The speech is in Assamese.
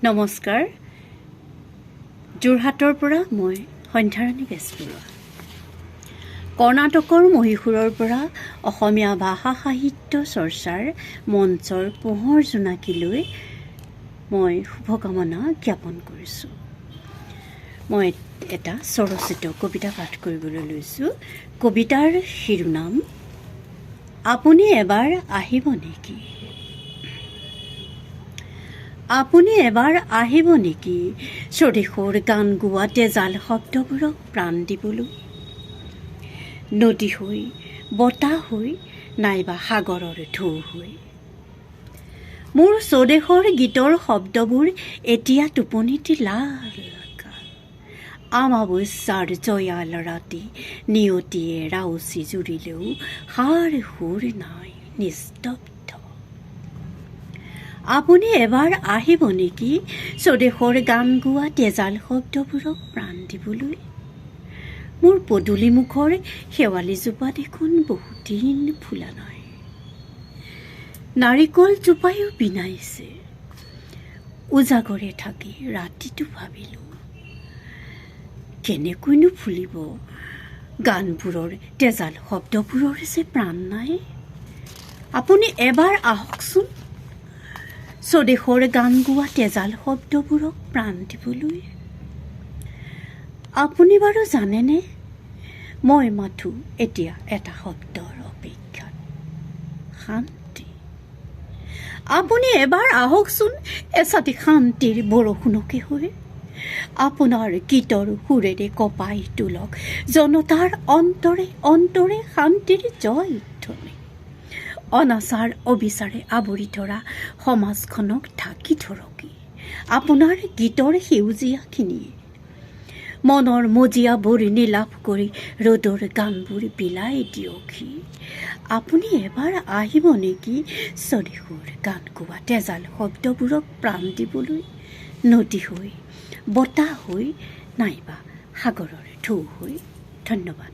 নমস্কাৰ। যোৰহাটৰ পৰা মই সন্ধ্যাৰাণী বেজবৰুৱা। কৰ্ণাটকৰ মহীশূৰৰ পৰা অসমীয়া ভাষা সাহিত্য চৰ্চাৰ মঞ্চৰ পোহৰ জোনাকীলৈ মই শুভকামনা জ্ঞাপন কৰিছোঁ। মই এটা স্বৰচিত কবিতা পাঠ কৰিবলৈ লৈছোঁ। কবিতাৰ শিৰোনাম আপুনি এবাৰ আহিব নেকি? আপুনি এবাৰ আহিব নেকি স্বদেশৰ গান গোৱা তেজাল শব্দবোৰক প্ৰাণ দিবলৈ? নদী হৈ, বতাহ হৈ, নাইবা সাগৰৰ ঢৌ হৈ। মোৰ স্বদেশৰ গীতৰ শব্দবোৰ এতিয়া টোপনিতে লাল কাল। আমাবস্যাৰ জয়াল ৰাতি নিয়তিয়ে ৰাউচি জুৰিলেও সাৰ সুৰ নাই, নিস্তব্ধ। আপুনি এবাৰ আহিব নেকি স্বদেশৰ গান গোৱা তেজাল শব্দবোৰক প্ৰাণ দিবলৈ? মোৰ পদূলিমুখৰ শেৱালিজোপা দেখোন বহুদিন ফুলা নাই। নাৰিকল জোপায়ো বিনাইছে। উজাগৰে থাকি ৰাতিটো ভাবিলোঁ, কেনেকৈনো ফুলিব গানবোৰৰ তেজাল শব্দবোৰৰ যে প্ৰাণ নাই। আপুনি এবাৰ আহকচোন স্বদেশৰ গান গোৱা তেজাল শব্দবোৰক প্ৰাণ দিবলৈ। আপুনি বাৰু জানেনে মই মাথো এতিয়া এটা শব্দৰ অপেক্ষাত, শান্তি। আপুনি এবাৰ আহকচোন এচাটি শান্তিৰ বৰষুণকে হৈ। আপোনাৰ গীতৰ সুৰেৰে কঁপাই তোলক জনতাৰ অন্তৰে অন্তৰে শান্তিৰ জয় ধ্বনি। অনাচাৰ অবিচাৰে আৱৰি ধৰা সমাজখনক ঢাকি ধৰকি আপোনাৰ গীতৰ সেউজীয়াখিনিয়ে। মনৰ মজিয়াবোৰ নিলাপ কৰি ৰ'দৰ গানবোৰ বিলাই দিয়কহি। আপুনি এবাৰ আহিব নেকি স্বদেশৰ গান গোৱা তেজাল শব্দবোৰক প্ৰাণ দিবলৈ? নদী হৈ, বতাহ হৈ, নাইবা সাগৰৰ ঢৌ হৈ। ধন্যবাদ।